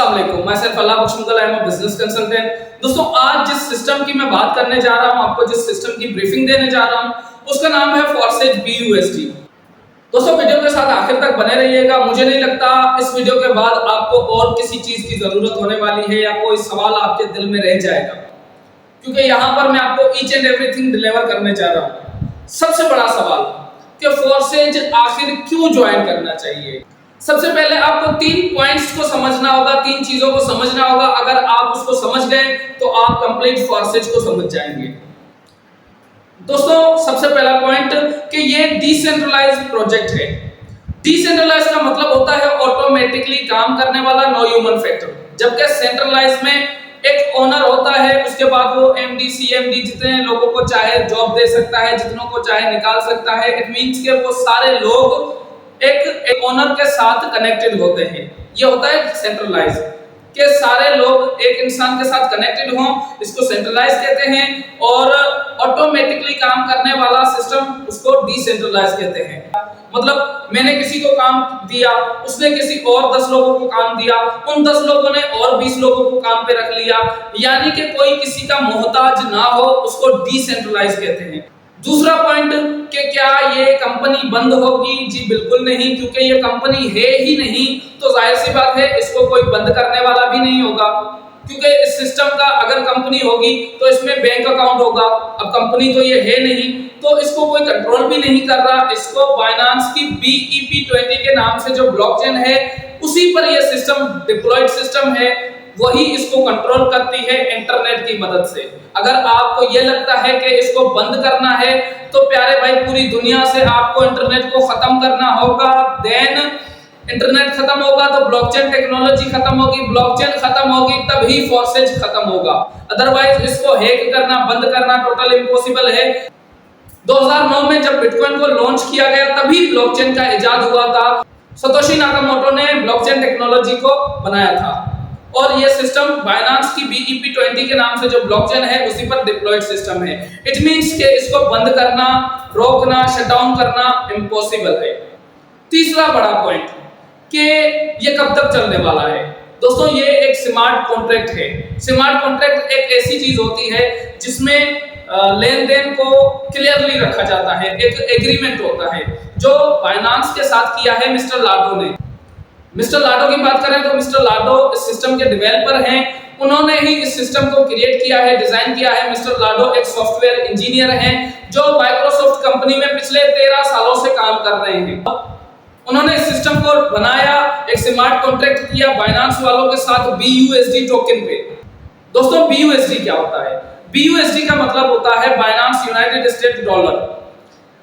अस्सलाम वालेकुम, मैं Saif Allah Bakhsh Mughal, I am a business consultant. दोस्तों, आज जिस सिस्टम की मैं बात करने जा रहा हूं, आपको जिस सिस्टम की ब्रीफिंग देने जा रहा हूं, उसका नाम है फॉरसेज BUSD। दोस्तों, वीडियो के साथ आखिर तक बने रहिएगा। मुझे नहीं लगता इस वीडियो के बाद आपको और किसी चीज की जरूरत होने वाली है या कोई सवाल आपके दिल में रह जाएगा, क्योंकि यहां पर मैं आपको ईच एंड एवरीथिंग डिलीवर करने जा रहा हूं। सबसे बड़ा सवाल कि फोर्सेज आखिर क्यों ज्वाइन करना चाहिए। सबसे पहले आपको 3 पॉइंट्स को समझना होगा, 3 चीजों को समझना होगा। अगर आप उसको समझ गए तो आप कंप्लीट फोर्सेज को समझ जाएंगे। दोस्तों, सबसे पहला पॉइंट कि ये डिसेंट्रलाइज प्रोजेक्ट है। डिसेंट्रलाइज का मतलब होता है ऑटोमेटिकली काम करने वाला, नो ह्यूमन फैक्टर। जबकि सेंट्रलाइज में एक ओनर होता है, उसके बाद वो MD CMD जितने लोगों को चाहे जॉब दे सकता है, जितनों को चाहे निकाल सकता है। इट मींस के वो सारे लोग एक ओनर के साथ कनेक्टेड होते हैं। ये होता है सेंट्रलाइज, के सारे लोग एक इंसान के साथ कनेक्टेड हों, इसको सेंट्रलाइज कहते हैं। और ऑटोमेटिकली काम करने वाला सिस्टम, उसको डिसेंट्रलाइज कहते हैं। मतलब मैंने किसी को काम दिया, उसने किसी और 10 लोगों को काम दिया, उन 10 लोगों ने और 20 लोगों को काम पे रख लिया, यानी कि कोई किसी का मोहताज ना हो, उसको डिसेंट्रलाइज कहते हैं। दूसरा पॉइंट कि क्या ये कंपनी बंद होगी? जी बिल्कुल नहीं, क्योंकि ये कंपनी है ही नहीं, तो जाहिर सी बात है इसको कोई बंद करने वाला भी नहीं होगा। क्योंकि इस सिस्टम का अगर कंपनी होगी तो इसमें बैंक अकाउंट होगा। अब कंपनी तो ये है नहीं, तो इसको कोई कंट्रोल भी नहीं कर रहा। इसको बाइनेंस की BEP20 के नाम से जो ब्लॉकचेन है, उसी पर यह सिस्टम डिप्लॉयड सिस्टम है, वही इसको कंट्रोल करती है इंटरनेट की मदद से। अगर आपको यह लगता है कि इसको बंद करना है, तो प्यारे भाई, पूरी दुनिया से आपको इंटरनेट को खत्म करना होगा। देन इंटरनेट खत्म होगा तो ब्लॉकचेन टेक्नोलॉजी खत्म होगी, ब्लॉकचेन खत्म होगी तभी फोर्सेज खत्म होगा। अदरवाइज इसको हैक करना, बंद करना टोटल इम्पॉसिबल है। 2009 में जब बिटकॉइन को लॉन्च किया गया, तभी ब्लॉकचेन का इजाद हुआ था। सतोशी नाकामोटो ने ब्लॉकचेन टेक्नोलॉजी को बनाया था, और ये सिस्टम बाइनेंस की BEP20 के नाम से जो ब्लॉकचेन है, उसी पर डिप्लॉयड सिस्टम है। इट मींस कि इसको बंद करना, रोकना, शटडाउन करना इम्पॉसिबल है। तीसरा बड़ा पॉइंट कि ये कब तक चलने वाला है। दोस्तों, ये एक स्मार्ट कॉन्ट्रैक्ट है। स्मार्ट कॉन्ट्रैक्ट एक ऐसी चीज होती है जिसमें लेन देन को क्लियरली रखा जाता है। एक एग्रीमेंट होता है जो बाइनेंस के साथ किया है मिस्टर लाडो ने। मिस्टर लाडो की बात करें तो मिस्टर लाडो इस सिस्टम के डेवलपर हैं। उन्होंने ही इस सिस्टम को क्रिएट किया है, डिजाइन किया है। मिस्टर लाडो एक सॉफ्टवेयर इंजीनियर हैं जो माइक्रोसॉफ्ट कंपनी में पिछले 13 सालों से काम कर रहे हैं। उन्होंने इस सिस्टम को बनाया, एक स्मार्ट कॉन्ट्रैक्ट किया बाइनेंस वालों के साथ BUSD टोकन पे। दोस्तों, BUSD क्या होता है? BUSD का मतलब होता है Binance United state dollar.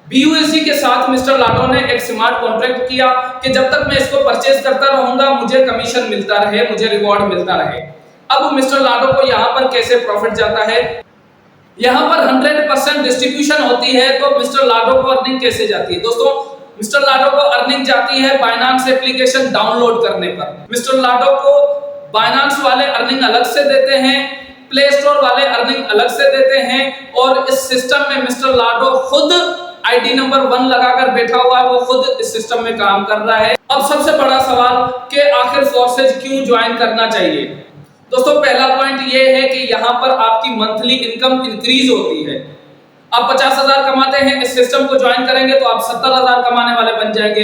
BUSD के साथ मिस्टर लाडो ने एक स्मार्ट कॉन्ट्रैक्ट किया कि जब तक मैं इसको परचेज करता रहूंगा, मुझे कमीशन मिलता रहे, मुझे रिवॉर्ड मिलता रहे। अब मिस्टर लाडो को यहाँ पर कैसे प्रॉफिट जाता है? यहाँ पर 100% डिस्ट्रीब्यूशन होती है, तो मिस्टर लाडो को अर्निंग कैसे जाती है? दोस्तों, मिस्टर लाडो को अर्निंग जाती है बाइनेंस एप्लीकेशन डाउनलोड करने पर। मिस्टर लाडो को बाइनेंस वाले अर्निंग अलग से देते हैं, प्ले स्टोर वाले अर्निंग अलग से देते हैं, और इस सिस्टम में मिस्टर लाडो खुद ID नंबर 1 लगाकर बैठा हुआ है, वो खुद इस सिस्टम में काम कर रहा है। अब सबसे बड़ा सवाल कि आखिर फोर्सेज क्यों ज्वाइन करना चाहिए। दोस्तों, पहला पॉइंट ये है कि यहाँ पर आपकी मंथली इनकम इंक्रीज होती है। आप 50,000 कमाते हैं, इस सिस्टम को ज्वाइन करेंगे तो आप 70,000 कमाने वाले बन जाएंगे,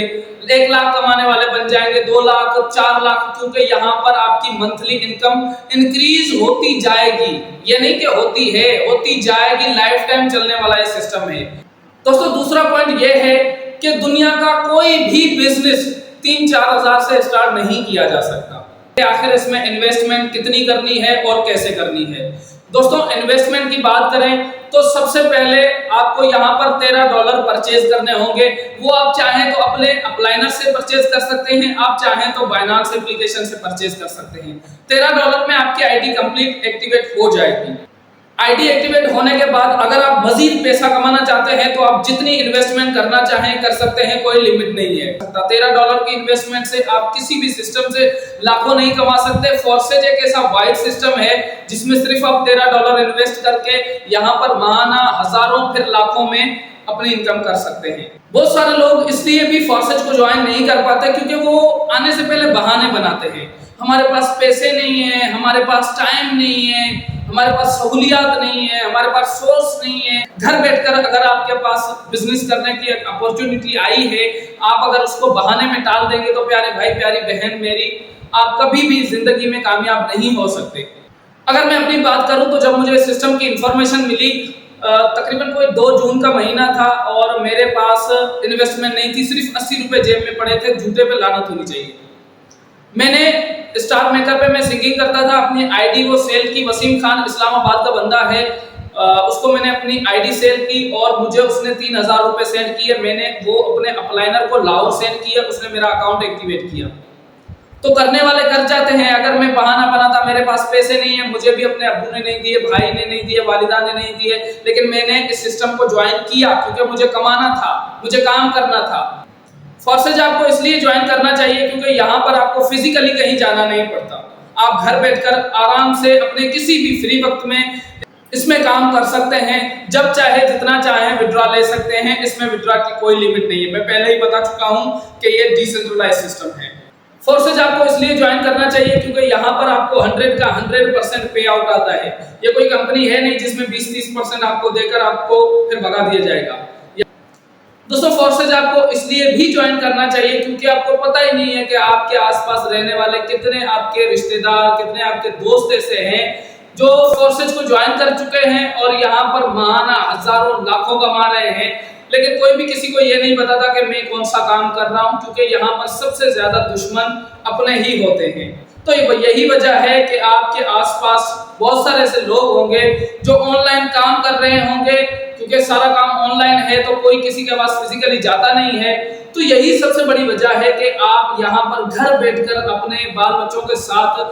1 लाख कमाने वाले बन जाएंगे, 2 लाख, 4 लाख, क्योंकि यहाँ पर आपकी मंथली इनकम इंक्रीज होती जाएगी। ये नहीं कि होती है, होती जाएगी। लाइफ टाइम चलने वाला ये सिस्टम है। दोस्तों, दूसरा पॉइंट ये है कि दुनिया का कोई भी बिजनेस 3-4 हजार से स्टार्ट नहीं किया जा सकता। आखिर इसमें इन्वेस्टमेंट कितनी करनी है और कैसे करनी है? दोस्तों, इन्वेस्टमेंट की बात करें तो सबसे पहले आपको यहाँ पर $13 परचेज करने होंगे। वो आप चाहें तो अपने अपलाइनर से परचेज कर सकते हैं, आप चाहें तो बाइनेंस एप्लीकेशन से परचेज कर सकते हैं। $13 में आपकी ID कंप्लीट एक्टिवेट हो जाएगी। ID एक्टिवेट होने के बाद अगर आप मजीद पैसा कमाना चाहते हैं तो आप जितनी इन्वेस्टमेंट करना चाहें कर सकते हैं, कोई लिमिट नहीं है। $13 की इन्वेस्टमेंट से आप किसी भी सिस्टम से लाखों नहीं कमा सकते। फोर्सेज एक ऐसा वाइड सिस्टम है जिसमें सिर्फ आप $13 इन्वेस्ट करके यहाँ पर माहाना हजारों फिर लाखों में अपनी इनकम कर सकते हैं। बहुत सारे लोग इसलिए भी फोर्सेज को ज्वाइन नहीं कर पाते क्योंकि वो आने से पहले बहाने बनाते हैं हमारे पास पैसे नहीं है, हमारे पास टाइम नहीं है, हमारे पास सहूलियात नहीं है, हमारे पास सोर्स नहीं है। घर बैठकर अगर आपके पास बिजनेस करने की अपॉर्चुनिटी आई है, आप अगर उसको बहाने में टाल देंगे तो प्यारे भाई प्यारी बहन मेरी, आप कभी भी जिंदगी में कामयाब नहीं हो सकते। अगर मैं अपनी बात करूं तो जब मुझे सिस्टम की इंफॉर्मेशन मिली, तकरीबन कोई 2 जून का महीना था और मेरे पास इन्वेस्टमेंट नहीं थी, सिर्फ 80 रुपए जेब में पड़े थे। जूते पे लानत होनी चाहिए। मैंने स्टार मेकर पे मैं सिंगिंग करता था, अपनी आईडी वो सेल की। वसीम खान इस्लामाबाद का बंदा है, उसको मैंने अपनी आईडी सेल की और मुझे उसने 3000 रुपए सेंड किए। मैंने वो अपने अपलाइनर को लाहौर सेंड किया, उसने मेरा अकाउंट एक्टिवेट किया। तो करने वाले कर जाते हैं। अगर मैं बहाना बनाता मेरे पास पैसे नहीं है, मुझे भी अपने अब्बू ने नहीं दिए, भाई ने नहीं दिए, वालिदा ने नहीं दिए, लेकिन मैंने इस सिस्टम को ज्वाइन किया क्योंकि मुझे कमाना था, मुझे काम करना था। फोर्सेज आपको इसलिए ज्वाइन करना चाहिए क्योंकि यहाँ पर आपको फिजिकली कहीं जाना नहीं पड़ता। आप घर बैठकर आराम से अपने किसी भी फ्री वक्त में इसमें काम कर सकते हैं। जब चाहे जितना चाहे विड्रॉ ले सकते हैं। इसमें विड्रॉ की कोई लिमिट नहीं है। मैं पहले ही बता चुका हूँ कि ये डिसेंट्रलाइज सिस्टम है। फोर्सेज आपको इसलिए ज्वाइन करना चाहिए क्योंकि यहाँ पर आपको 100 का 100% पे आउट आता है। ये कोई कंपनी है नहीं जिसमें 20-30% आपको देकर आपको फिर भगा दिया जाएगा। दोस्तों, फोर्सेज आपको इसलिए भी ज्वाइन करना चाहिए क्योंकि आपको पता ही नहीं है कि आपके आसपास रहने वाले कितने आपके रिश्तेदार, कितने आपके दोस्त ऐसे हैं जो फोर्सेज को ज्वाइन कर चुके हैं और यहाँ पर माहाना हजारों लाखों कमा रहे हैं। लेकिन कोई भी किसी को ये नहीं बताता कि मैं कौन सा काम कर रहा हूँ, क्योंकि यहाँ पर सबसे ज्यादा दुश्मन अपने ही होते हैं। तो यही वजह है कि आपके आसपास बहुत सारे ऐसे लोग होंगे जो ऑनलाइन काम कर रहे होंगे, क्योंकि सारा काम ऑनलाइन है तो कोई किसी के पास फिजिकली जाता नहीं है। तो यही सबसे बड़ी वजह है कि आप यहाँ पर घर बैठकर अपने बाल बच्चों के साथ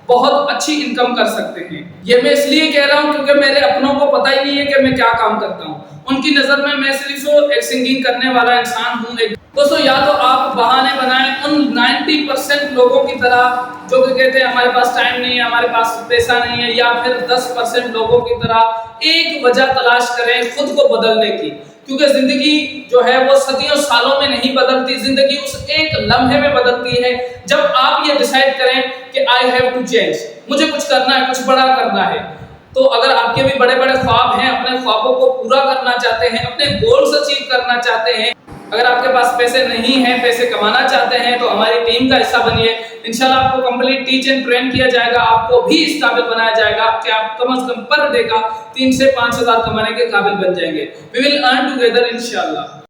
बहुत अच्छी इनकम कर सकते हैं। ये मैं इसलिए कह रहा हूँ क्योंकि मेरे अपनों को पता ही नहीं है कि मैं क्या काम करता हूँ। उनकी नजर में मैं सिर्फ एक सिंगिंग करने वाला इंसान हूँ। दोस्तों, या तो आप बहाने बनाएं उन 90% लोगों की तरह जो कि कहते हैं हमारे पास टाइम नहीं है, हमारे पास पैसा नहीं है, या फिर 10% लोगों की तरह एक वजह तलाश करें खुद को बदलने की। क्योंकि जिंदगी जो है वो सदियों सालों में नहीं बदलती, जिंदगी उस एक लम्हे में बदलती है जब आप ये डिसाइड करें कि आई हैव टू चेंज, मुझे कुछ करना है, कुछ बड़ा करना है। तो अगर आपके भी बड़े बड़े ख्वाब हैं, अपने ख्वाबों को पूरा करना चाहते हैं, अपने गोल्स अचीव करना चाहते हैं, अगर आपके पास पैसे नहीं हैं, पैसे कमाना चाहते हैं, तो हमारी टीम का हिस्सा बनिए। इंशाल्लाह आपको कंप्लीट टीच एंड ट्रेन किया जाएगा, आपको भी इस काबिल बनाया जाएगा कि आप कम से कम पर डे का 3 से 5 हज़ार कमाने के काबिल बन जाएंगे। वी विल अर्न टुगेदर इंशाल्लाह।